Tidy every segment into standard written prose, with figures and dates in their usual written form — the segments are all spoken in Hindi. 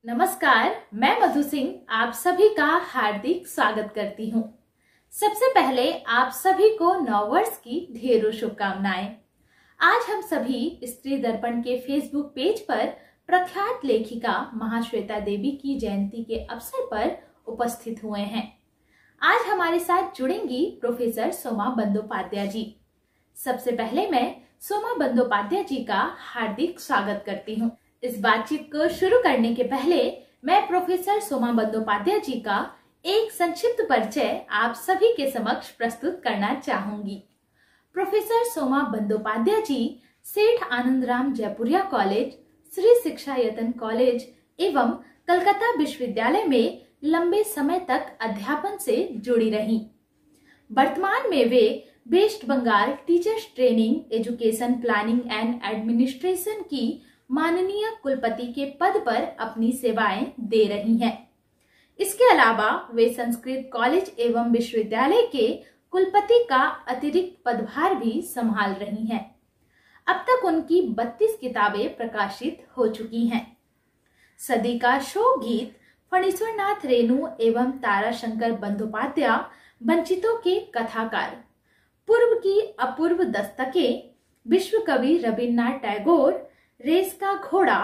नमस्कार, मैं मधु सिंह आप सभी का हार्दिक स्वागत करती हूँ। सबसे पहले आप सभी को नववर्ष की ढेरों शुभकामनाएं। आज हम सभी स्त्री दर्पण के फेसबुक पेज पर प्रख्यात लेखिका महाश्वेता देवी की जयंती के अवसर पर उपस्थित हुए हैं। आज हमारे साथ जुड़ेंगी प्रोफेसर सोमा बंदोपाध्याय जी। सबसे पहले मैं सोमा बंदोपाध्याय जी का हार्दिक स्वागत करती हूँ। इस बातचीत को शुरू करने के पहले मैं प्रोफेसर सोमा बंदोपाध्याय जी का एक संक्षिप्त परिचय आप सभी के समक्ष प्रस्तुत करना चाहूंगी। प्रोफेसर सोमा बंदोपाध्याय जी सेठ आनंदराम जयपुरिया कॉलेज, श्री शिक्षा यतन कॉलेज एवं कलकत्ता विश्वविद्यालय में लंबे समय तक अध्यापन से जुड़ी रहीं। वर्तमान में वे West Bengal teachers training education planning and administration की माननीय कुलपति के पद पर अपनी सेवाएं दे रही हैं। इसके अलावा वे संस्कृत कॉलेज एवं विश्वविद्यालय के कुलपति का अतिरिक्त पदभार भी संभाल रही हैं। अब तक उनकी 32 किताबें प्रकाशित हो चुकी हैं। सदी का शोक गीत फणीश्वरनाथ रेणु एवं ताराशंकर बंदोपाध्याय वंचितों के कथाकार, पूर्व की अपूर्व दस्तकें, विश्व कवि रविन्द्रनाथ टैगोर, रेस का घोड़ा,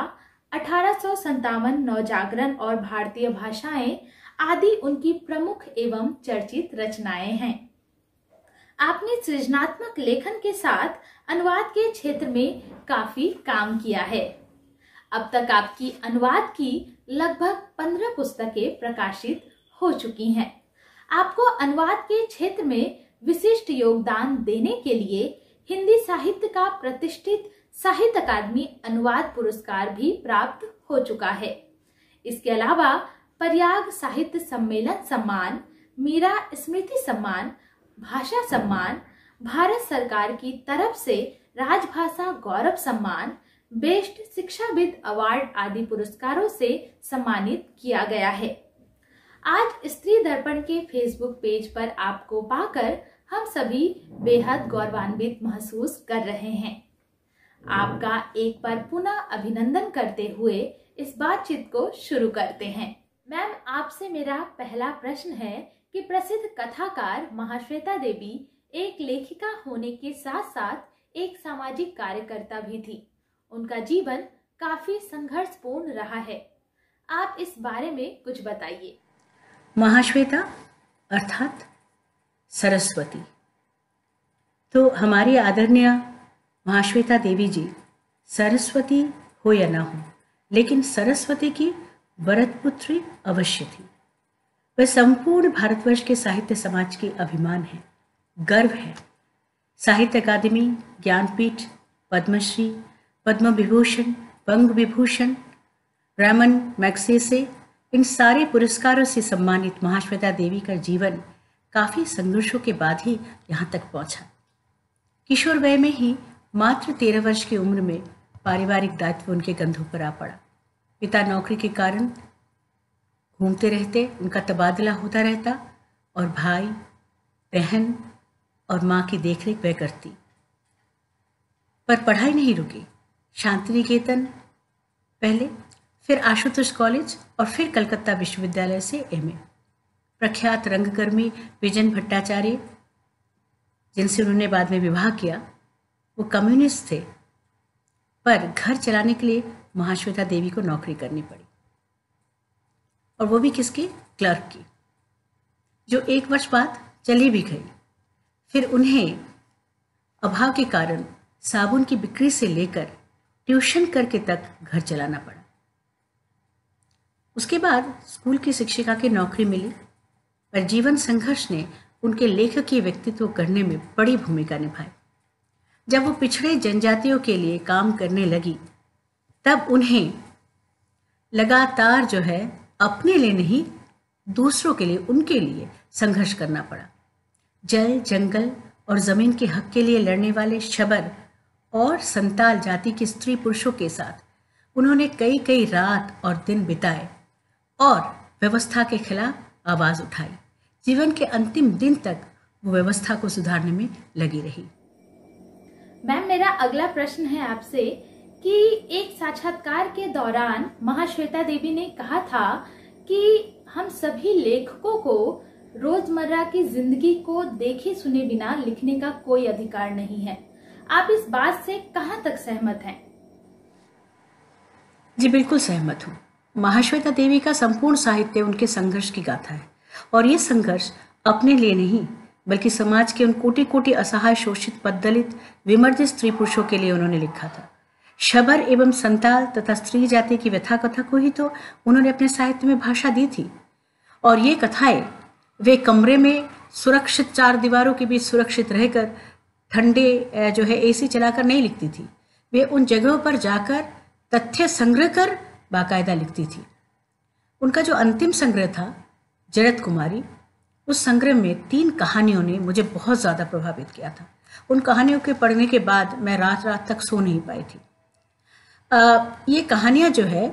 1857 नवजागरण और भारतीय भाषाएं आदि उनकी प्रमुख एवं चर्चित रचनाएं हैं। आपने सृजनात्मक लेखन के साथ अनुवाद के क्षेत्र में काफी काम किया है। अब तक आपकी अनुवाद की लगभग 15 पुस्तकें प्रकाशित हो चुकी हैं। आपको अनुवाद के क्षेत्र में विशिष्ट योगदान देने के लिए हिंदी साहित्य का प्रतिष्ठित साहित्य अकादमी अनुवाद पुरस्कार भी प्राप्त हो चुका है। इसके अलावा प्रयाग साहित्य सम्मेलन सम्मान, मीरा स्मृति सम्मान, भाषा सम्मान, भारत सरकार की तरफ से राजभाषा गौरव सम्मान, बेस्ट शिक्षाविद अवार्ड आदि पुरस्कारों से सम्मानित किया गया है। आज स्त्री दर्पण के फेसबुक पेज पर आपको पाकर हम सभी बेहद गौरवान्वित महसूस कर रहे हैं। आपका एक बार पुनः अभिनंदन करते हुए इस बातचीत को शुरू करते हैं। मैम, आपसे मेरा पहला प्रश्न है कि प्रसिद्ध कथाकार महाश्वेता देवी एक लेखिका होने के साथ साथ एक सामाजिक कार्यकर्ता भी थी। उनका जीवन काफी संघर्षपूर्ण रहा है। आप इस बारे में कुछ बताइए। महाश्वेता अर्थात सरस्वती, तो हमारी आदरणीय महाश्वेता देवी जी सरस्वती हो या ना हो, लेकिन सरस्वती की वरदपुत्री अवश्य थी। वह संपूर्ण भारतवर्ष के साहित्य समाज की अभिमान है, गर्व है। साहित्य अकादमी, ज्ञानपीठ, पद्मश्री, पद्म विभूषण, बंग विभूषण, रमन मैग्सेसे, इन सारे पुरस्कारों से सम्मानित महाश्वेता देवी का जीवन काफी संघर्षों के बाद ही यहाँ तक पहुंचा। किशोर वय में ही मात्र 13 वर्ष की उम्र में पारिवारिक दायित्व उनके कंधों पर आ पड़ा। पिता नौकरी के कारण घूमते रहते, उनका तबादला होता रहता और भाई, बहन और माँ की देखरेख वह करती। पर पढ़ाई नहीं रुकी। शांति निकेतन पहले, फिर आशुतोष कॉलेज और फिर कलकत्ता विश्वविद्यालय से एमए। प्रख्यात रंगकर्मी विजन भट्टाचार्य, जिनसे उन्होंने बाद में विवाह किया, वो कम्युनिस्ट थे, पर घर चलाने के लिए महाश्वेता देवी को नौकरी करनी पड़ी, और वो भी किसकी? क्लर्क की, जो 1 वर्ष बाद चली भी गई। फिर उन्हें अभाव के कारण साबुन की बिक्री से लेकर ट्यूशन करके तक घर चलाना पड़ा। उसके बाद स्कूल की शिक्षिका की नौकरी मिली, पर जीवन संघर्ष ने उनके लेखकीय व्यक्तित्व करने में बड़ी भूमिका निभाई। जब वो पिछड़े जनजातियों के लिए काम करने लगी, तब उन्हें लगातार जो है अपने लिए नहीं, दूसरों के लिए, उनके लिए संघर्ष करना पड़ा। जल, जंगल और जमीन के हक के लिए लड़ने वाले शबर और संताल जाति के स्त्री पुरुषों के साथ उन्होंने कई कई रात और दिन बिताए और व्यवस्था के खिलाफ आवाज उठाई। जीवन के अंतिम दिन तक वो व्यवस्था को सुधारने में लगी रही। मैम, मेरा अगला प्रश्न है आपसे कि एक साक्षात्कार के दौरान महाश्वेता देवी ने कहा था कि हम सभी लेखकों को रोजमर्रा की जिंदगी को देखे सुने बिना लिखने का कोई अधिकार नहीं है। आप इस बात से कहां तक सहमत हैं? जी बिल्कुल सहमत हूँ। महाश्वेता देवी का संपूर्ण साहित्य उनके संघर्ष की गाथा है, और ये संघर्ष अपने लिए नहीं बल्कि समाज के उन कोटि कोटि असहाय, शोषित, पददलित, विमर्दित स्त्री पुरुषों के लिए उन्होंने लिखा था। शबर एवं संताल तथा स्त्री जाति की व्यथा कथा को ही तो उन्होंने अपने साहित्य में भाषा दी थी। और ये कथाएं वे कमरे में सुरक्षित 4 दीवारों के बीच सुरक्षित रहकर ठंडे जो है एसी चलाकर नहीं लिखती थी। वे उन जगहों पर जाकर तथ्य संग्रह कर बाकायदा लिखती थी। उनका जो अंतिम संग्रह था जरत कुमारी, उस संग्रह में 3 कहानियों ने मुझे बहुत ज़्यादा प्रभावित किया था। उन कहानियों के पढ़ने के बाद मैं रात रात तक सो नहीं पाई थी। ये कहानियाँ जो है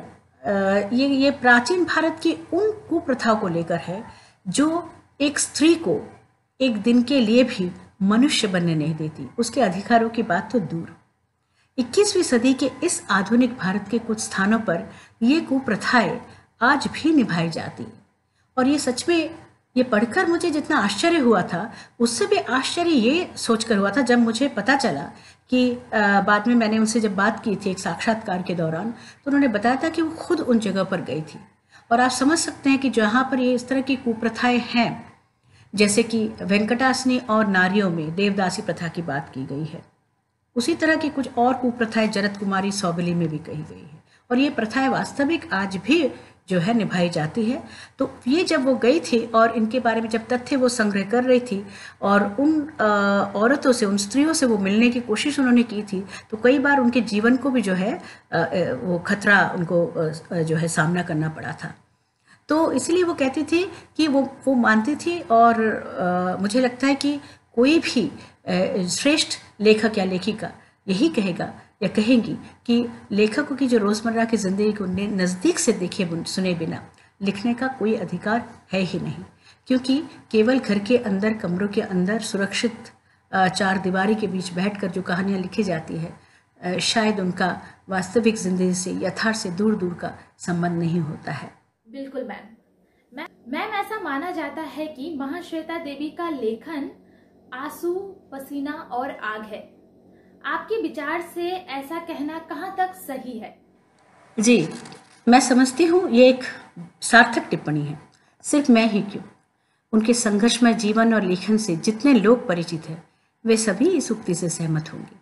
ये प्राचीन भारत की उन कुप्रथाओं को लेकर है जो एक स्त्री को एक दिन के लिए भी मनुष्य बनने नहीं देती। उसके अधिकारों की बात तो दूर। 21वीं सदी के इस आधुनिक भारत के कुछ स्थानों पर ये कुप्रथाएं आज भी निभाई जाती है। और ये सच में, ये पढ़कर मुझे जितना आश्चर्य हुआ था, उससे भी आश्चर्य ये सोचकर हुआ था जब मुझे पता चला कि बाद में मैंने उनसे जब बात की थी एक साक्षात्कार के दौरान, तो उन्होंने बताया था कि वो खुद उन जगह पर गई थी। और आप समझ सकते हैं कि जहाँ पर ये इस तरह की कुप्रथाएं हैं, जैसे कि वेंकटासनी और नारियों में देवदासी प्रथा की बात की गई है, उसी तरह की कुछ और कुप्रथाएं जरत कुमारी सौबली में भी कही गई है। और ये प्रथाएं वास्तविक आज भी जो है निभाई जाती है। तो ये जब वो गई थी और इनके बारे में जब तथ्य वो संग्रह कर रही थी और उन औरतों से, उन स्त्रियों से वो मिलने की कोशिश उन्होंने की थी, तो कई बार उनके जीवन को भी जो है वो खतरा उनको जो है सामना करना पड़ा था। तो इसलिए वो कहती थी कि वो मानती थी। और मुझे लगता है कि कोई भी श्रेष्ठ लेखक या लेखिका यही कहेगा या कहेंगी कि लेखकों की जो रोज़मर्रा की ज़िंदगी को नज़दीक से देखे सुने बिना लिखने का कोई अधिकार है ही नहीं। क्योंकि केवल घर के अंदर, कमरों के अंदर सुरक्षित 4 दीवारी के बीच बैठकर जो कहानियाँ लिखी जाती है, शायद उनका वास्तविक ज़िंदगी से, यथार्थ से दूर दूर का संबंध नहीं होता है। बिल्कुल मैम, ऐसा माना जाता है कि महाश्वेता देवी का लेखन आंसू, पसीना और आग है। आपके विचार से ऐसा कहना कहाँ तक सही है? जी, मैं समझती हूँ ये एक सार्थक टिप्पणी है। सिर्फ मैं ही क्यों, उनके संघर्षमय जीवन और लेखन से जितने लोग परिचित हैं, वे सभी इस उक्ति से सहमत होंगे।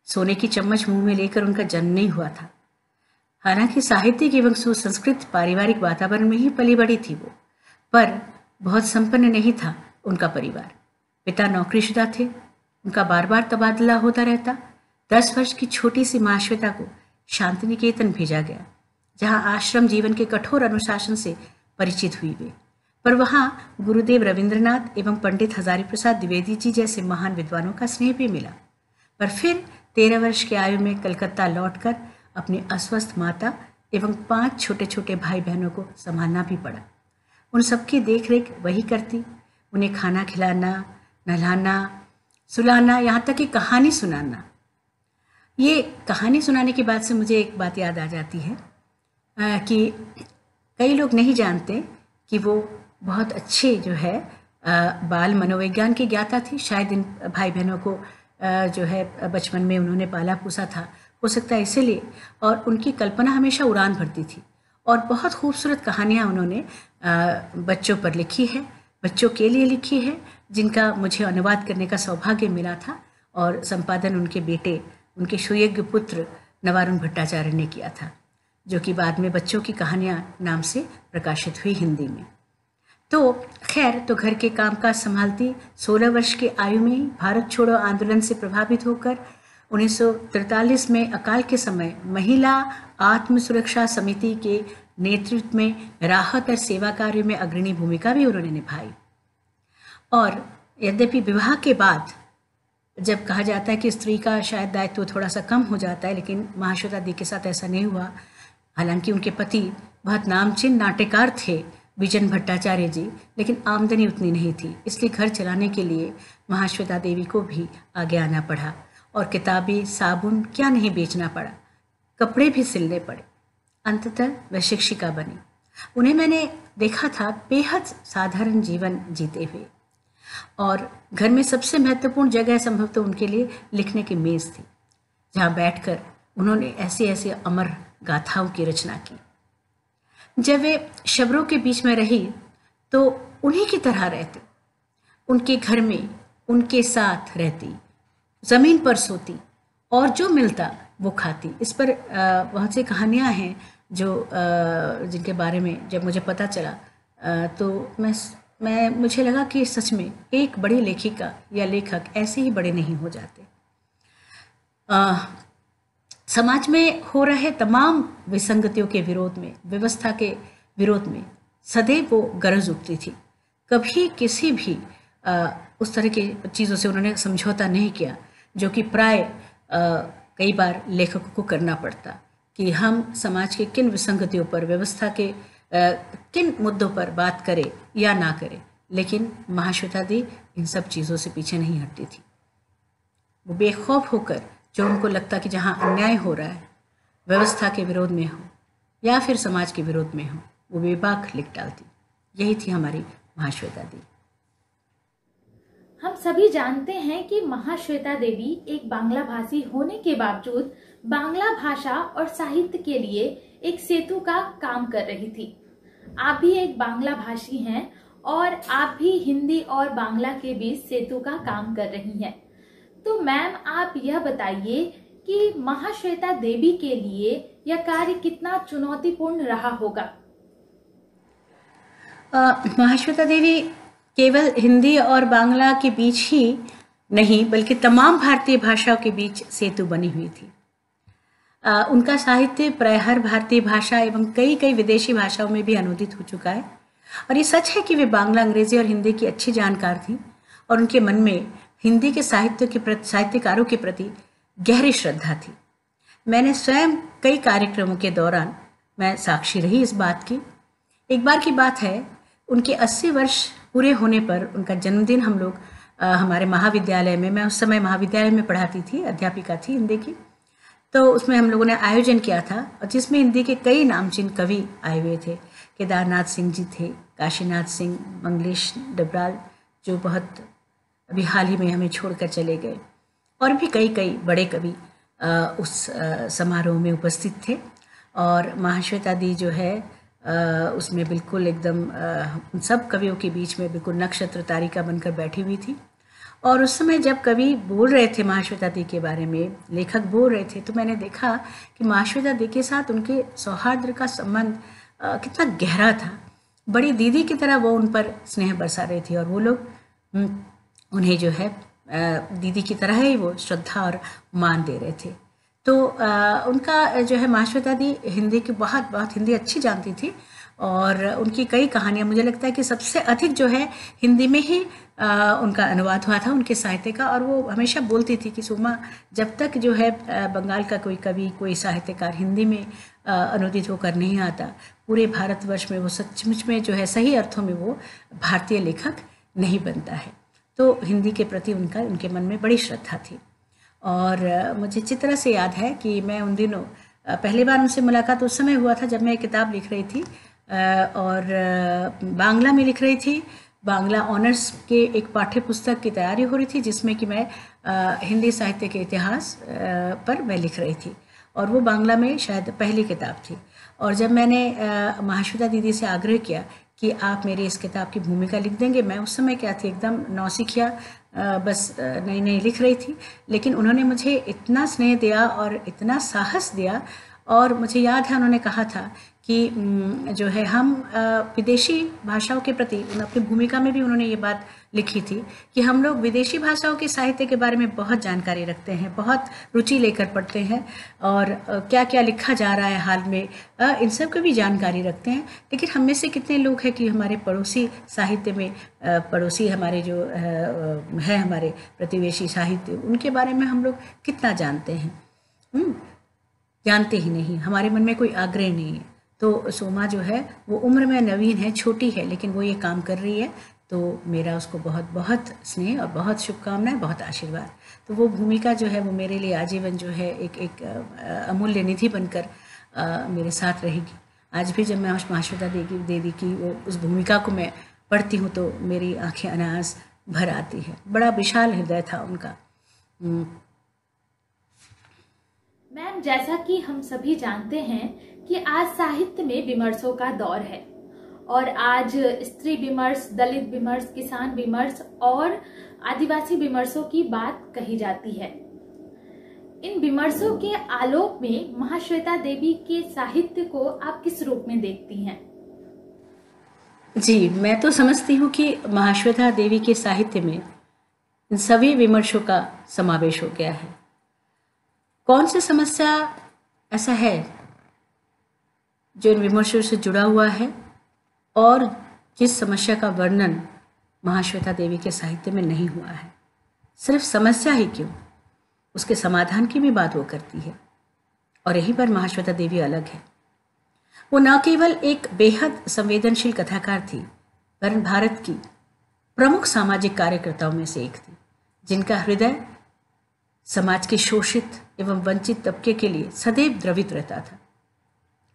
सोने की चम्मच मुंह में लेकर उनका जन्म नहीं हुआ था। हालांकि साहित्यिक एवं सुसंस्कृत पारिवारिक वातावरण में ही पली बड़ी थी वो, पर बहुत संपन्न नहीं था उनका परिवार। पिता नौकरीशुदा थे, उनका बार बार तबादला होता रहता। 10 वर्ष की छोटी सी महाश्वेता को शांति निकेतन भेजा गया, जहां आश्रम जीवन के कठोर अनुशासन से परिचित हुई वे। पर वहां गुरुदेव रविंद्रनाथ एवं पंडित हजारी प्रसाद द्विवेदी जी जैसे महान विद्वानों का स्नेह भी मिला। पर फिर 13 वर्ष की आयु में कलकत्ता लौटकर अपनी अस्वस्थ माता एवं 5 छोटे छोटे भाई बहनों को संभालना भी पड़ा। उन सबकी देखरेख वही करती, उन्हें खाना खिलाना, नहलाना, सुलाना, यहाँ तक कि कहानी सुनाना। ये कहानी सुनाने की बात से मुझे एक बात याद आ जाती है कि कई लोग नहीं जानते कि वो बहुत अच्छे जो है बाल मनोविज्ञान की ज्ञाता थी। शायद इन भाई बहनों को जो है बचपन में उन्होंने पाला पोसा था, हो सकता है इसीलिए। और उनकी कल्पना हमेशा उड़ान भरती थी और बहुत खूबसूरत कहानियाँ उन्होंने बच्चों पर लिखी है, बच्चों के लिए लिखी है, जिनका मुझे अनुवाद करने का सौभाग्य मिला था। और संपादन उनके बेटे, उनके सुयोग्य पुत्र नवारुण भट्टाचार्य ने किया था, जो कि बाद में बच्चों की कहानियाँ नाम से प्रकाशित हुई हिंदी में। तो खैर, तो घर के कामकाज संभालती 16 वर्ष की आयु में भारत छोड़ो आंदोलन से प्रभावित होकर 1943 में अकाल के समय महिला आत्म सुरक्षा समिति के नेतृत्व में राहत और सेवा कार्य में अग्रणी भूमिका भी उन्होंने निभाई। और यद्यपि विवाह के बाद जब कहा जाता है कि स्त्री का शायद दायित्व थोड़ा सा कम हो जाता है, लेकिन महाश्वेता दी के साथ ऐसा नहीं हुआ। हालांकि उनके पति बहुत नामचीन नाट्यकार थे, विजन भट्टाचार्य जी, लेकिन आमदनी उतनी नहीं थी, इसलिए घर चलाने के लिए महाश्वेता देवी को भी आगे आना पड़ा और किताबें, साबुन क्या नहीं बेचना पड़ा। कपड़े भी सिलने पड़े। अंततः वह शिक्षिका बनी। उन्हें मैंने देखा था बेहद साधारण जीवन जीते हुए, और घर में सबसे महत्वपूर्ण जगह संभवतः उनके लिए लिखने की मेज थी, जहाँ बैठकर उन्होंने ऐसी ऐसी अमर गाथाओं की रचना की। जब वे शबरों के बीच में रही तो उन्हीं की तरह रहती, उनके घर में उनके साथ रहती, ज़मीन पर सोती और जो मिलता वो खाती। इस पर बहुत सी कहानियाँ हैं जो जिनके बारे में जब मुझे पता चला तो मुझे लगा कि सच में एक बड़ी लेखिका या लेखक ऐसे ही बड़े नहीं हो जाते। समाज में हो रहे तमाम विसंगतियों के विरोध में, व्यवस्था के विरोध में सदैव वो गरज उठती थी। कभी किसी भी उस तरह की चीज़ों से उन्होंने समझौता नहीं किया जो कि प्राय कई बार लेखकों को करना पड़ता, कि हम समाज के किन विसंगतियों पर, व्यवस्था के किन मुद्दों पर बात करें या ना करें। लेकिन महाश्वेता दी इन सब चीज़ों से पीछे नहीं हटती थी। वो बेखौफ होकर जो उनको लगता कि जहाँ अन्याय हो रहा है, व्यवस्था के विरोध में हो या फिर समाज के विरोध में हो, वो बेबाक लिख डालती। यही थी हमारी महाश्वेता दी। हम सभी जानते हैं कि महाश्वेता देवी एक बांग्ला भाषी होने के बावजूद बांग्ला भाषा और साहित्य के लिए एक सेतु का काम कर रही थी। आप भी एक बांग्ला भाषी हैं और आप भी हिंदी और बांग्ला के बीच सेतु का काम कर रही हैं। तो मैम, आप यह बताइए कि महाश्वेता देवी के लिए यह कार्य कितना चुनौतीपूर्ण रहा होगा? महाश्वेता देवी केवल हिंदी और बांग्ला के बीच ही नहीं बल्कि तमाम भारतीय भाषाओं के बीच सेतु बनी हुई थी। उनका साहित्य प्राय हर भारतीय भाषा एवं कई कई विदेशी भाषाओं में भी अनुदित हो चुका है। और ये सच है कि वे बांग्ला, अंग्रेजी और हिंदी की अच्छी जानकार थी और उनके मन में हिंदी के साहित्यकारों के प्रति गहरी श्रद्धा थी। मैंने स्वयं कई कार्यक्रमों के दौरान मैं साक्षी रही इस बात की। एक बार की बात है, उनके 80 वर्ष पूरे होने पर उनका जन्मदिन हम लोग हमारे महाविद्यालय में, मैं उस समय महाविद्यालय में पढ़ाती थी, अध्यापिका थी हिंदी की, तो उसमें हम लोगों ने आयोजन किया था और जिसमें हिंदी के कई नामचीन कवि आए हुए थे। केदारनाथ सिंह जी थे, काशीनाथ सिंह, मंगलेश डबराल जो बहुत अभी हाल ही में हमें छोड़कर चले गए, और भी कई कई बड़े कवि उस समारोह में उपस्थित थे। और महाश्वेता दी जो है उसमें बिल्कुल एकदम उन सब कवियों के बीच में बिल्कुल नक्षत्र तारिका बनकर बैठी हुई थी। और उस समय जब कवि बोल रहे थे महाश्वेता दी के बारे में, लेखक बोल रहे थे, तो मैंने देखा कि महाश्वेता दी के साथ उनके सौहार्द का संबंध कितना गहरा था। बड़ी दीदी की तरह वो उन पर स्नेह बरसा रही थी और वो लोग उन्हें जो है दीदी की तरह ही वो श्रद्धा और मान दे रहे थे। तो उनका जो है महाश्वेता दी हिंदी की बहुत हिंदी अच्छी जानती थी और उनकी कई कहानियाँ, मुझे लगता है कि सबसे अधिक जो है हिंदी में ही उनका अनुवाद हुआ था उनके साहित्य का। और वो हमेशा बोलती थी कि सुमा, जब तक जो है बंगाल का कोई कवि, कोई साहित्यकार हिंदी में अनुदित होकर नहीं आता, पूरे भारतवर्ष में वो सचमुच में जो है सही अर्थों में वो भारतीय लेखक नहीं बनता है। तो हिंदी के प्रति उनके मन में बड़ी श्रद्धा थी। और मुझे अच्छी तरह से याद है कि मैं उन दिनों पहली बार उनसे मुलाकात उस समय हुआ था जब मैं एक किताब लिख रही थी और बांग्ला में लिख रही थी। बांग्ला ऑनर्स के एक पाठ्य पुस्तक की तैयारी हो रही थी जिसमें कि मैं हिंदी साहित्य के इतिहास पर मैं लिख रही थी और वो बांग्ला में शायद पहली किताब थी। और जब मैंने महाश्वेता दीदी से आग्रह किया कि आप मेरी इस किताब की भूमिका लिख देंगे, मैं उस समय क्या थी, एकदम नौसिखिया बस नई लिख रही थी, लेकिन उन्होंने मुझे इतना स्नेह दिया और इतना साहस दिया। और मुझे याद है उन्होंने कहा था कि जो है हम विदेशी भाषाओं के प्रति, अपनी भूमिका में भी उन्होंने ये बात लिखी थी कि हम लोग विदेशी भाषाओं के साहित्य के बारे में बहुत जानकारी रखते हैं, बहुत रुचि लेकर पढ़ते हैं और क्या क्या लिखा जा रहा है हाल में, इन सब की भी जानकारी रखते हैं। लेकिन हम में से कितने लोग हैं कि हमारे पड़ोसी साहित्य में, पड़ोसी हमारे जो है हमारे प्रतिवेशी साहित्य, उनके बारे में हम लोग कितना जानते हैं? जानते ही नहीं, हमारे मन में कोई आग्रह नहीं है। तो सोमा जो है वो उम्र में नवीन है, छोटी है, लेकिन वो ये काम कर रही है तो मेरा उसको बहुत बहुत स्नेह और बहुत शुभकामनाएं, बहुत आशीर्वाद। तो वो भूमिका जो है वो मेरे लिए आजीवन जो है एक अमूल्य निधि बनकर मेरे साथ रहेगी। आज भी जब मैं महाश्वेता देवी की उस भूमिका को मैं पढ़ती हूँ तो मेरी आंखें अनायास भर आती है। बड़ा विशाल हृदय था उनका। मैम, जैसा कि हम सभी जानते हैं कि आज साहित्य में विमर्शों का दौर है और आज स्त्री विमर्श, दलित विमर्श, किसान विमर्श और आदिवासी विमर्शों की बात कही जाती है। इन विमर्शों के आलोक में महाश्वेता देवी के साहित्य को आप किस रूप में देखती हैं? जी, मैं तो समझती हूँ कि महाश्वेता देवी के साहित्य में इन सभी विमर्शों का समावेश हो गया है। कौन सी समस्या ऐसा है जो इन विमर्शों से जुड़ा हुआ है और जिस समस्या का वर्णन महाश्वेता देवी के साहित्य में नहीं हुआ है? सिर्फ समस्या ही क्यों, उसके समाधान की भी बात वो करती है। और यहीं पर महाश्वेता देवी अलग है। वो न केवल एक बेहद संवेदनशील कथाकार थी, वरन भारत की प्रमुख सामाजिक कार्यकर्ताओं में से एक थी, जिनका हृदय समाज के शोषित एवं वंचित तबके के लिए सदैव द्रवित रहता था।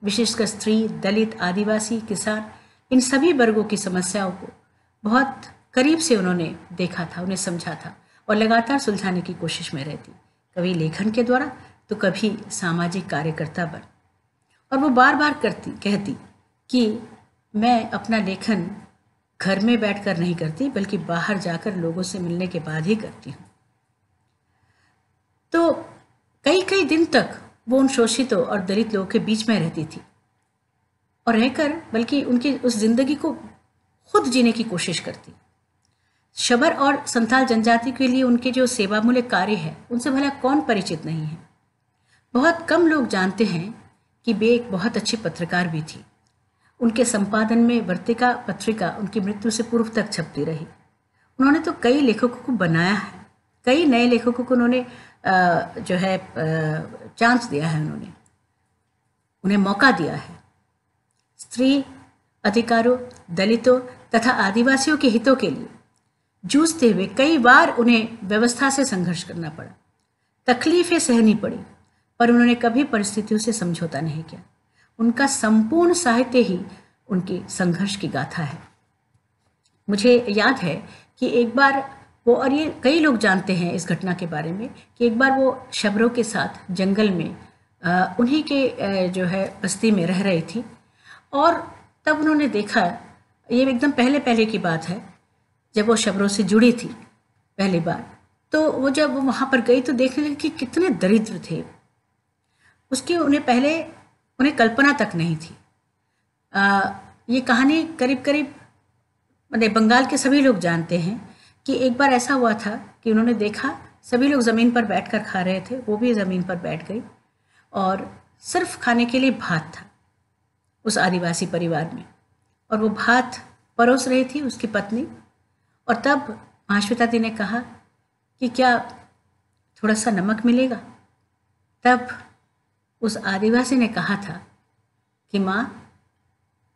विशेषकर स्त्री, दलित, आदिवासी, किसान, इन सभी वर्गों की समस्याओं को बहुत करीब से उन्होंने देखा था, उन्हें समझा था और लगातार सुलझाने की कोशिश में रहती, कभी लेखन के द्वारा तो कभी सामाजिक कार्यकर्ता बन। और वो बार बार कहती कि मैं अपना लेखन घर में बैठकर नहीं करती, बल्कि बाहर जाकर लोगों से मिलने के बाद ही करती हूँ। तो कई कई दिन तक वो उन शोषितों और दलित लोगों के बीच में रहती थी और रहकर बल्कि उनकी उस जिंदगी को खुद जीने की कोशिश करती। शबर और संथाल जनजाति के लिए उनके जो सेवामूलक कार्य है, उनसे भला कौन परिचित नहीं है। बहुत कम लोग जानते हैं कि वे एक बहुत अच्छी पत्रकार भी थी। उनके संपादन में वर्तिका पत्रिका उनकी मृत्यु से पूर्व तक छपती रही। उन्होंने तो कई लेखकों को बनाया है, कई नए लेखकों को उन्होंने जो है चांस दिया है, उन्हें मौका दिया है। स्त्री अधिकारों, दलितों तथा आदिवासियों के हितों के लिए जूझते हुए कई बार उन्हें व्यवस्था से संघर्ष करना पड़ा, तकलीफें सहनी पड़ी, पर उन्होंने कभी परिस्थितियों से समझौता नहीं किया। उनका संपूर्ण साहित्य ही उनकी संघर्ष की गाथा है। मुझे याद है कि एक बार वो, और ये कई लोग जानते हैं इस घटना के बारे में, कि एक बार वो शबरों के साथ जंगल में उन्हीं के जो है बस्ती में रह रही थी और तब उन्होंने देखा, ये एकदम पहले की बात है, जब वो शबरों से जुड़ी थी पहली बार, तो वो जब वो वहाँ पर गई तो देखने लगी कि कितने दरिद्र थे। उसकी उन्हें कल्पना तक नहीं थी। ये कहानी करीब मतलब बंगाल के सभी लोग जानते हैं कि एक बार ऐसा हुआ था कि उन्होंने देखा सभी लोग ज़मीन पर बैठकर खा रहे थे, वो भी ज़मीन पर बैठ गई और सिर्फ खाने के लिए भात था उस आदिवासी परिवार में, और वो भात परोस रही थी उसकी पत्नी। और तब महाश्वेता दी ने कहा कि क्या थोड़ा सा नमक मिलेगा? तब उस आदिवासी ने कहा था कि माँ,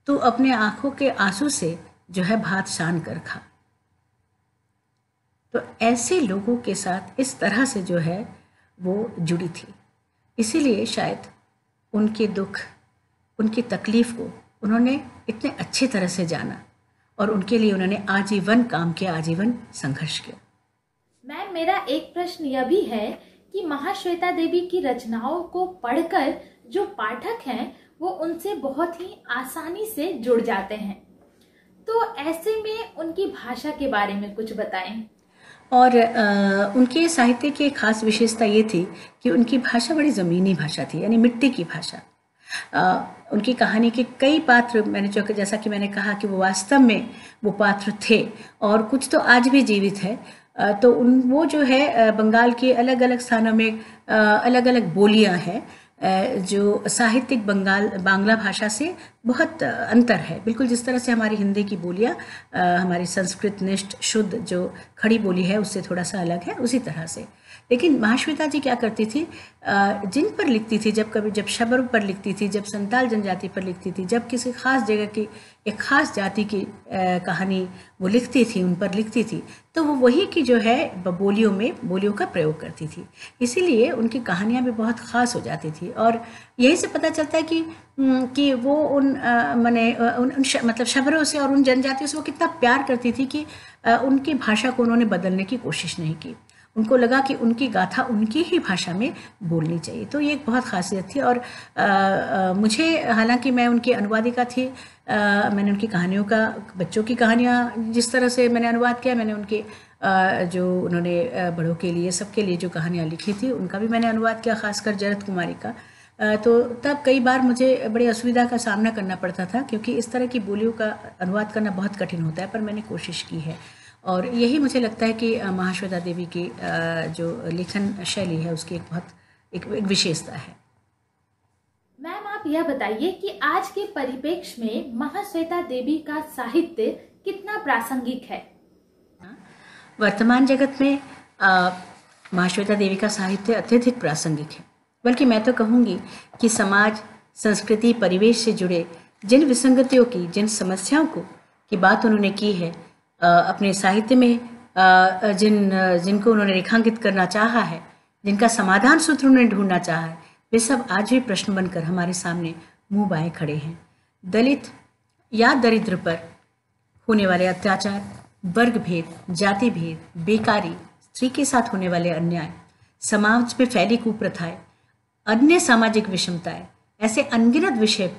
तू अपने आंखों के आंसू से जो है भात सान कर खा। तो ऐसे लोगों के साथ इस तरह से जो है वो जुड़ी थी, इसीलिए शायद उनके दुख, उनकी तकलीफ को उन्होंने इतने अच्छी तरह से जाना और उनके लिए उन्होंने आजीवन काम किया, आजीवन संघर्ष किया। मैम, मेरा एक प्रश्न यह भी है कि महाश्वेता देवी की रचनाओं को पढ़कर जो पाठक हैं वो उनसे बहुत ही आसानी से जुड़ जाते हैं, तो ऐसे में उनकी भाषा के बारे में कुछ बताएं। और उनके साहित्य की खास विशेषता ये थी कि उनकी भाषा बड़ी ज़मीनी भाषा थी, यानी मिट्टी की भाषा। उनकी कहानी के कई पात्र, जैसा कि मैंने कहा कि वो वास्तव में वो पात्र थे और कुछ तो आज भी जीवित है। तो वो जो है बंगाल के अलग अलग स्थानों में अलग अलग बोलियां हैं जो साहित्यिक बांग्ला भाषा से बहुत अंतर है। बिल्कुल जिस तरह से हमारी हिंदी की बोलियां हमारी संस्कृत निष्ठ शुद्ध जो खड़ी बोली है उससे थोड़ा सा अलग है, उसी तरह से लेकिन महाश्वेता जी क्या करती थी, जिन पर लिखती थी, जब शबर पर लिखती थी, जब संताल जनजाति पर लिखती थी, जब किसी खास जगह की एक खास जाति की कहानी वो लिखती थी, उन पर लिखती थी, तो वो वही की जो है बोलियों का प्रयोग करती थी। इसीलिए उनकी कहानियाँ भी बहुत ख़ास हो जाती थी। और यही से पता चलता है कि वो मतलब शबरों से और उन जनजातियों से वो कितना प्यार करती थी कि उनकी भाषा को उन्होंने बदलने की कोशिश नहीं की। उनको लगा कि उनकी गाथा उनकी ही भाषा में बोलनी चाहिए। तो ये एक बहुत खासियत थी। और मुझे, हालांकि मैं उनकी अनुवादिका थी, मैंने उनकी कहानियों का, बच्चों की कहानियाँ जिस तरह से मैंने अनुवाद किया, मैंने उनके जो उन्होंने बड़ों के लिए, सबके लिए जो कहानियाँ लिखी थी, उनका भी मैंने अनुवाद किया, खासकर जरत कुमारी का। तो तब कई बार मुझे बड़ी असुविधा का सामना करना पड़ता था, क्योंकि इस तरह की बोलियों का अनुवाद करना बहुत कठिन होता है, पर मैंने कोशिश की है। और यही मुझे लगता है कि महाश्वेता देवी की जो लेखन शैली है उसकी एक विशेषता है। मैम, आप यह बताइए कि आज के परिप्रेक्ष्य में महाश्वेता देवी का साहित्य कितना प्रासंगिक है? वर्तमान जगत में महाश्वेता देवी का साहित्य अत्यधिक प्रासंगिक है। बल्कि मैं तो कहूँगी कि समाज, संस्कृति, परिवेश से जुड़े जिन विसंगतियों की, जिन समस्याओं की बात उन्होंने की है अपने साहित्य में, जिनको उन्होंने रेखांकित करना चाहा है, जिनका समाधान सूत्र उन्होंने ढूंढना चाहा है, वे सब आज भी प्रश्न बनकर हमारे सामने मुंह बाएं खड़े हैं। दलित या दरिद्र पर होने वाले अत्याचार, वर्ग भेद, जाति भेद, बेकारी, स्त्री के साथ होने वाले अन्याय, समाज में फैली कुप्रथाएं, अन्य सामाजिक विषमताएं, ऐसे अनगिनत विषय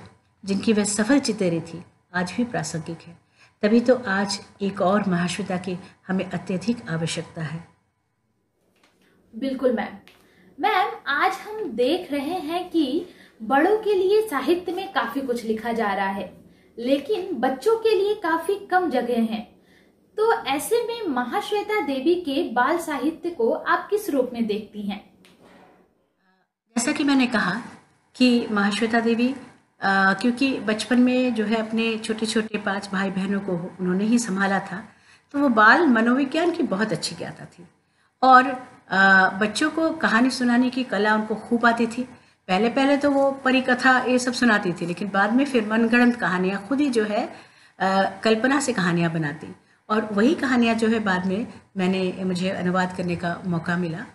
जिनकी वह सफल चितेरी थी, आज भी प्रासंगिक है। तभी तो आज एक और महाश्वेता की हमें अत्यधिक आवश्यकता है। बिल्कुल मैम, आज हम देख रहे हैं कि बड़ों के लिए साहित्य में काफी कुछ लिखा जा रहा है, लेकिन बच्चों के लिए काफी कम जगह है। तो ऐसे में महाश्वेता देवी के बाल साहित्य को आप किस रूप में देखती हैं? जैसा कि मैंने कहा कि महाश्वेता देवी क्योंकि बचपन में जो है अपने छोटे छोटे 5 भाई बहनों को उन्होंने ही संभाला था, तो वो बाल मनोविज्ञान की बहुत अच्छी ज्ञाता थी और बच्चों को कहानी सुनाने की कला उनको खूब आती थी। पहले तो वो परिकथा ये सब सुनाती थी, लेकिन बाद में फिर मनगढ़ंत कहानियाँ खुद ही जो है कल्पना से कहानियाँ बनाती, और वही कहानियाँ जो है बाद में मुझे अनुवाद करने का मौका मिला।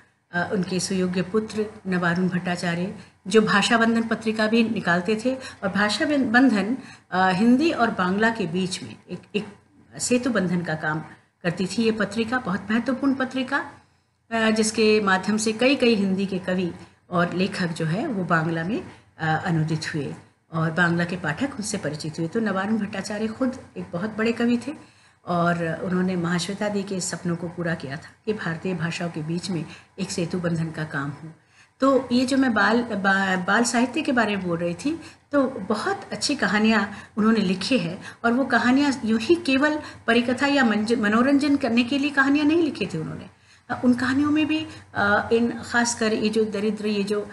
उनके सुयोग्य पुत्र नवारुण भट्टाचार्य जो भाषा बंधन पत्रिका भी निकालते थे, और भाषा बंधन हिंदी और बांग्ला के बीच में एक सेतु बंधन का काम करती थी। ये पत्रिका बहुत महत्वपूर्ण पत्रिका, जिसके माध्यम से कई हिंदी के कवि और लेखक जो है वो बांग्ला में अनुदित हुए और बांग्ला के पाठक उनसे परिचित हुए। तो नवारुण भट्टाचार्य खुद एक बहुत बड़े कवि थे और उन्होंने महाश्वेता दी के सपनों को पूरा किया था कि भारतीय भाषाओं के बीच में एक सेतु बंधन का काम हो। तो ये जो मैं बाल साहित्य के बारे में बोल रही थी, तो बहुत अच्छी कहानियाँ उन्होंने लिखी है, और वो कहानियाँ यूँ ही केवल परिकथा या मनोरंजन करने के लिए कहानियाँ नहीं लिखी थी उन्होंने। उन कहानियों में भी इन खासकर ये जो दरिद्र, ये जो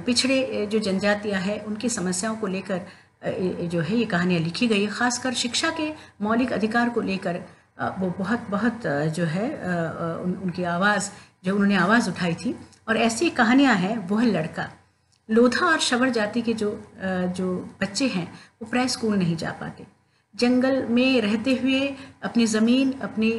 पिछड़े जो जनजातियाँ हैं, उनकी समस्याओं को लेकर जो है ये कहानियाँ लिखी गई है। खासकर शिक्षा के मौलिक अधिकार को लेकर वो बहुत जो है उनकी आवाज़, जो उन्होंने आवाज़ उठाई थी। और ऐसी कहानियाँ हैं वह लड़का, लोधा और शबर जाति के जो बच्चे हैं वो प्राय स्कूल नहीं जा पाते, जंगल में रहते हुए अपनी ज़मीन, अपनी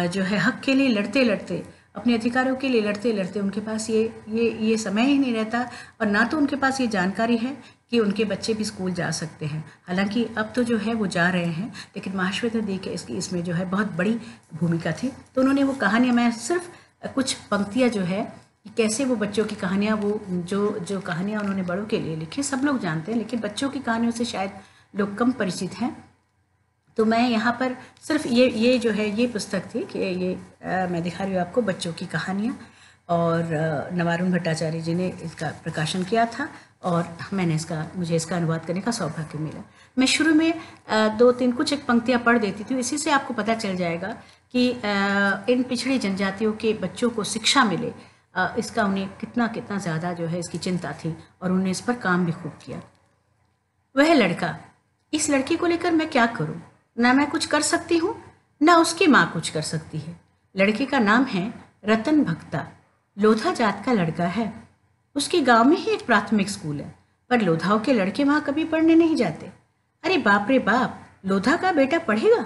जो है हक के लिए लड़ते, अपने अधिकारों के लिए लड़ते उनके पास ये समय ही नहीं रहता, और ना तो उनके पास ये जानकारी है कि उनके बच्चे भी स्कूल जा सकते हैं। हालांकि अब तो जो है वो जा रहे हैं, लेकिन महाश्वेता दी के इसमें जो है बहुत बड़ी भूमिका थी। तो उन्होंने वो कहानियाँ, मैं सिर्फ कुछ पंक्तियाँ जो है कि कैसे वो बच्चों की कहानियाँ, वो जो कहानियाँ उन्होंने बड़ों के लिए लिखी सब लोग जानते हैं, लेकिन बच्चों की कहानियों से शायद लोग कम परिचित हैं। तो मैं यहाँ पर सिर्फ ये जो है ये पुस्तक थी कि ये मैं दिखा रही हूँ आपको, बच्चों की कहानियाँ, और नवारुण भट्टाचार्य जी ने इसका प्रकाशन किया था और मुझे इसका अनुवाद करने का सौभाग्य मिला। मैं शुरू में 2-3 कुछ एक पंक्तियाँ पढ़ देती थी, इसी से आपको पता चल जाएगा कि इन पिछड़ी जनजातियों के बच्चों को शिक्षा मिले, इसका उन्हें कितना ज़्यादा जो है इसकी चिंता थी, और उन्होंने इस पर काम भी खूब किया। वह लड़का, इस लड़की को लेकर मैं क्या करूँ? ना मैं कुछ कर सकती हूँ, ना उसकी माँ कुछ कर सकती है। लड़के का नाम है रतन भक्ता लोधा जात का लड़का है। उसके गांव में ही एक प्राथमिक स्कूल है, पर लोधाओं के लड़के वहां कभी पढ़ने नहीं जाते। अरे बाप रे बाप, लोधा का बेटा पढ़ेगा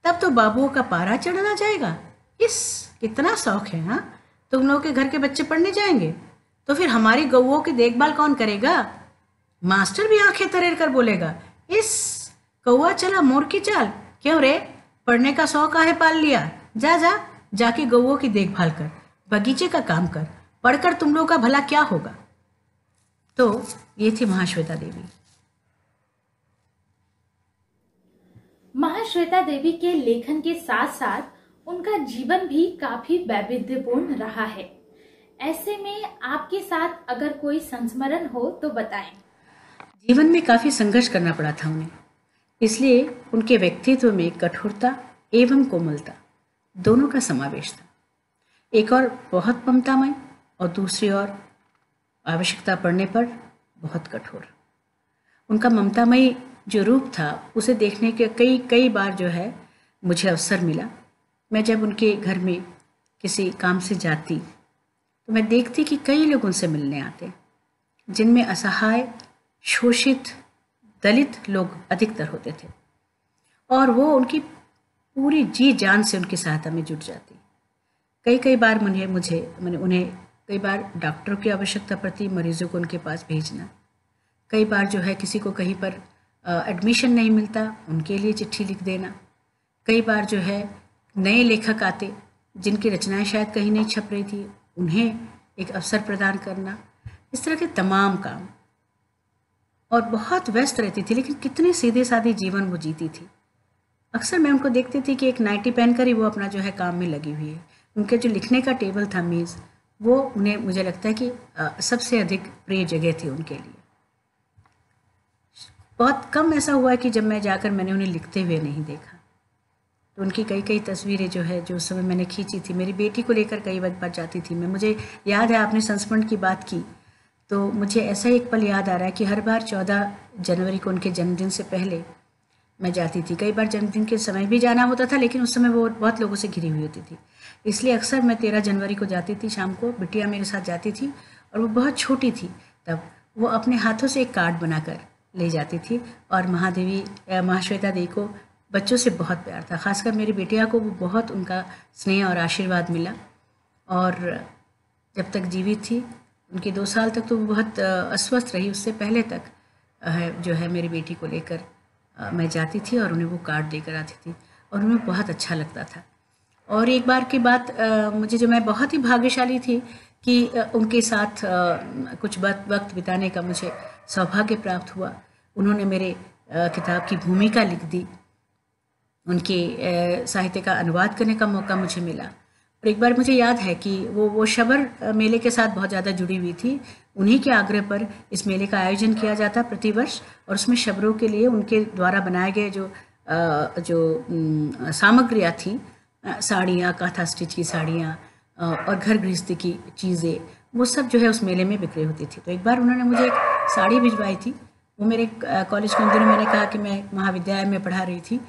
तब तो बाबुओं का पारा चढ़ना जाएगा। इस कितना शौक है। हाँ, तुम लोगों के घर के बच्चे पढ़ने जाएंगे तो फिर हमारी गौओं की देखभाल कौन करेगा? मास्टर भी आंखें तरेर कर बोलेगा, इस कौआ चला मोर की चाल। क्यों रे, पढ़ने का शौक आहे पाल लिया? जा जा जाके गौओं की देखभाल कर, बगीचे का काम कर, पढ़कर तुम लोगों का भला क्या होगा। तो ये थी महाश्वेता देवी। महाश्वेता देवी के लेखन के साथ साथ उनका जीवन भी काफी वैविध्यपूर्ण रहा है। ऐसे में आपके साथ अगर कोई संस्मरण हो तो बताएं। जीवन में काफी संघर्ष करना पड़ा था उन्हें, इसलिए उनके व्यक्तित्व में कठोरता एवं कोमलता दोनों का समावेश था। एक और बहुत ममतामय और दूसरी ओर आवश्यकता पड़ने पर बहुत कठोर। उनका ममतामयी जो रूप था उसे देखने के कई बार जो है मुझे अवसर मिला। मैं जब उनके घर में किसी काम से जाती तो मैं देखती कि कई लोग उनसे मिलने आते, जिनमें असहाय, शोषित, दलित लोग अधिकतर होते थे, और वो उनकी पूरी जी जान से उनकी सहायता में जुट जाती। कई बार मैंने उन्हें कई बार डॉक्टरों की आवश्यकता पड़ती, मरीजों को उनके पास भेजना। कई बार जो है किसी को कहीं पर एडमिशन नहीं मिलता, उनके लिए चिट्ठी लिख देना। कई बार जो है नए लेखक आते जिनकी रचनाएं शायद कहीं नहीं छप रही थी, उन्हें एक अवसर प्रदान करना। इस तरह के तमाम काम, और बहुत व्यस्त रहती थी, लेकिन कितने सीधे साधे जीवन वो जीती थी। अक्सर मैं उनको देखती थी कि एक नाइटी पहनकर ही वो अपना जो है काम में लगी हुई है। उनके जो लिखने का टेबल था, मेज़, वो उन्हें, मुझे लगता है कि सबसे अधिक प्रिय जगह थी उनके लिए। बहुत कम ऐसा हुआ है कि जब मैं जाकर मैंने उन्हें लिखते हुए नहीं देखा। तो उनकी कई तस्वीरें जो है, जो उस समय मैंने खींची थी, मेरी बेटी को लेकर कई बार जाती थी मैं। मुझे याद है, आपने संस्मरण की बात की तो मुझे ऐसा एक पल याद आ रहा है कि हर बार 14 जनवरी को उनके जन्मदिन से पहले मैं जाती थी। कई बार जन्मदिन के समय भी जाना होता था, लेकिन उस समय वो बहुत लोगों से घिरी हुई होती थी, इसलिए अक्सर मैं 13 जनवरी को जाती थी शाम को। बिटिया मेरे साथ जाती थी और वो बहुत छोटी थी तब। वो अपने हाथों से एक कार्ड बनाकर ले जाती थी, और महाश्वेता देवी को बच्चों से बहुत प्यार था। खासकर मेरी बेटिया को वो बहुत, उनका स्नेह और आशीर्वाद मिला। और जब तक जीवित थी, उनके 2 साल तक तो वो बहुत अस्वस्थ रही। उससे पहले तक जो है मेरी बेटी को लेकर मैं जाती थी और उन्हें वो कार्ड देकर आती थी, और उन्हें बहुत अच्छा लगता था। और एक बार की बात मुझे, जो मैं बहुत ही भाग्यशाली थी कि उनके साथ कुछ वक्त बिताने का मुझे सौभाग्य प्राप्त हुआ। उन्होंने मेरे किताब की भूमिका लिख दी, उनके साहित्य का अनुवाद करने का मौका मुझे मिला। और एक बार मुझे याद है कि वो शबर मेले के साथ बहुत ज़्यादा जुड़ी हुई थी। उन्हीं के आग्रह पर इस मेले का आयोजन किया जाता प्रतिवर्ष, और उसमें शबरों के लिए उनके द्वारा बनाए गए जो सामग्रियाँ थी, साड़ियाँ, काथा स्टिच की साड़ियाँ और घर गृहस्थी की चीज़ें, वो सब जो है उस मेले में बिक्री होती थी। तो एक बार उन्होंने मुझे एक साड़ी भिजवाई थी। वो मेरे कॉलेज के दिनों, मैंने कहा कि मैं महाविद्यालय में पढ़ा रही थी,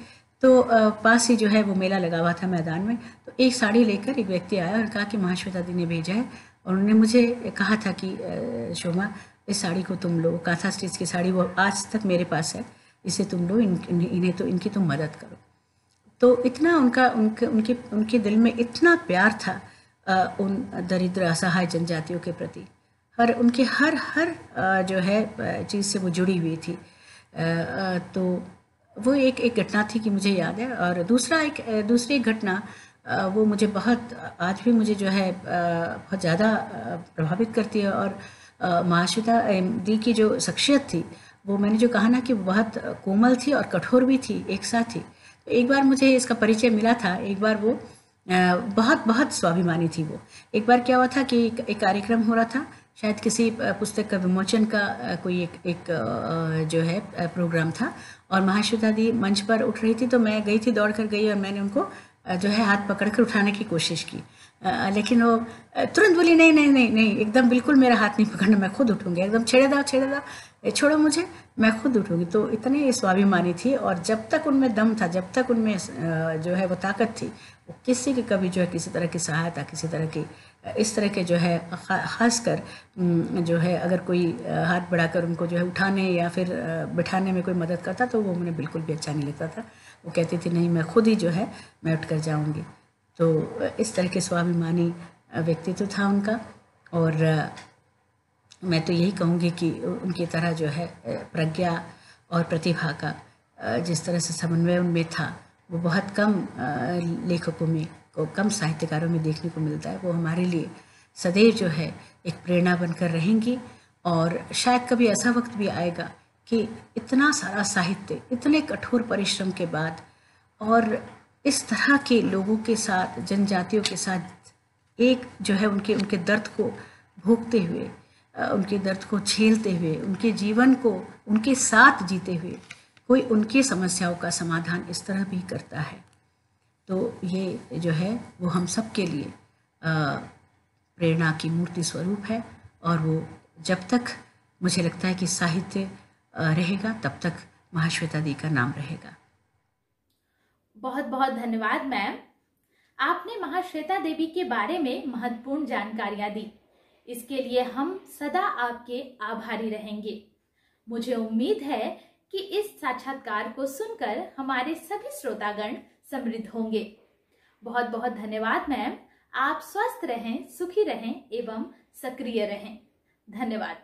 तो पास ही जो है वो मेला लगा हुआ था मैदान में। तो एक साड़ी लेकर एक व्यक्ति आया और कहा कि महाश्वेता दी ने भेजा है, और उन्होंने मुझे कहा था कि शोमा, इस साड़ी को तुम लो, काथा स्टिच की साड़ी, वो आज तक मेरे पास है, इसे तुम लो, इनकी तुम मदद करो। तो इतना उनके दिल में इतना प्यार था उन दरिद्र असहाय जनजातियों के प्रति। उनके हर जो है चीज़ से वो जुड़ी हुई थी। तो वो एक घटना थी कि मुझे याद है। और दूसरी घटना, वो मुझे बहुत, आज भी मुझे जो है बहुत ज़्यादा प्रभावित करती है। और महाश्वेता दी की जो शख्सियत थी, वो मैंने जो कहा ना कि बहुत कोमल थी और कठोर भी थी एक साथ ही। तो एक बार मुझे इसका परिचय मिला था। एक बार वो बहुत स्वाभिमानी थी। वो एक बार क्या हुआ था कि एक कार्यक्रम हो रहा था, शायद किसी पुस्तक का विमोचन का कोई एक जो है प्रोग्राम था, और महाश्वेता दी मंच पर उठ रही थी। तो मैं गई थी, दौड़ कर गई, और मैंने उनको जो है हाथ पकड़कर उठाने की कोशिश की। लेकिन वो तुरंत बोली नहीं नहीं नहीं नहीं, एकदम बिल्कुल मेरा हाथ नहीं पकड़ना, मैं खुद उठूंगी, एकदम छेड़े दो, छोड़ो मुझे, मैं खुद उठूंगी। तो इतने स्वाभिमानी थी, और जब तक उनमें दम था, जब तक उनमें जो है वो ताकत थी, वो किसी की कभी जो है किसी तरह की सहायता, किसी तरह की इस तरह के जो है खासकर जो है अगर कोई हाथ बढ़ाकर उनको जो है उठाने या फिर बिठाने में कोई मदद करता तो वो उन्हें बिल्कुल भी अच्छा नहीं लगता था। वो कहती थी नहीं, मैं खुद ही जो है मैं उठ कर जाऊँगी। तो इस तरह के स्वाभिमानी व्यक्तित्व था उनका। और मैं तो यही कहूँगी कि उनकी तरह जो है प्रज्ञा और प्रतिभा का जिस तरह से समन्वय उनमें था, वो बहुत कम लेखकों में को कम साहित्यकारों में देखने को मिलता है। वो हमारे लिए सदैव जो है एक प्रेरणा बनकर रहेंगी। और शायद कभी ऐसा वक्त भी आएगा कि इतना सारा साहित्य, इतने कठोर परिश्रम के बाद, और इस तरह के लोगों के साथ, जनजातियों के साथ एक जो है उनके दर्द को भोगते हुए, उनके दर्द को झेलते हुए, उनके जीवन को उनके साथ जीते हुए कोई उनकी समस्याओं का समाधान इस तरह भी करता है, तो ये जो है वो हम सब के लिए प्रेरणा की मूर्ति स्वरूप है। और वो जब तक मुझे लगता है कि साहित्य रहेगा, तब तक महाश्वेता दी का नाम रहेगा। बहुत बहुत धन्यवाद मैम, आपने महाश्वेता देवी के बारे में महत्वपूर्ण जानकारियां दी। इसके लिए हम सदा आपके आभारी रहेंगे। मुझे उम्मीद है कि इस साक्षात्कार को सुनकर हमारे सभी श्रोतागण समृद्ध होंगे। बहुत बहुत धन्यवाद मैम। आप स्वस्थ रहें, सुखी रहें एवं सक्रिय रहें। धन्यवाद।